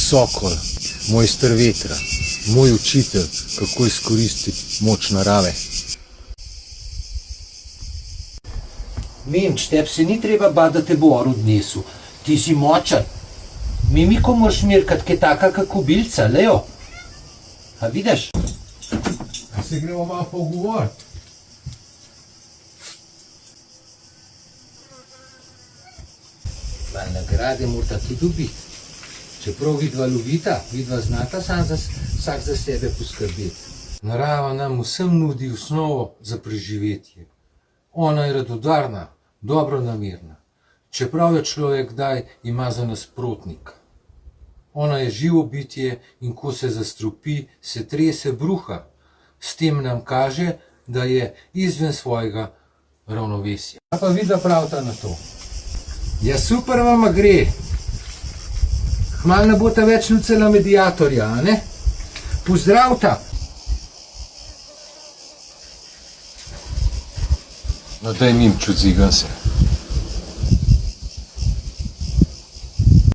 Sokol, mojster vetra, moj učitelj, kako izkoristiti moč narave. Menč, tebi se ni treba bati, da te bo or odnesel. Ti si močan. Mimiko moraš mirkati, kaj taka kako bilca, Leo. A vidiš? A se gremo malo pogovoriti? Malo nagrade morata tudi dobiti. Čeprav vidva lovita, vidva znata vsak za sebe poskrbeti. Narava nam vsem nudi osnovo za preživetje. Ona je radodarna, dobronamerna. Čeprav jo človek kdaj ima za nasprotnika. Ona je živo bitje in ko se zastrupi, se trese bruha. S tem nam kaže, da je izven svojega ravnovesja. A pa vidva pravita na to. Ja, super vama gre. Kmalu ne bota več lucela mediatorja, a ne? Pozdravta! No daj Mimču, zigam se.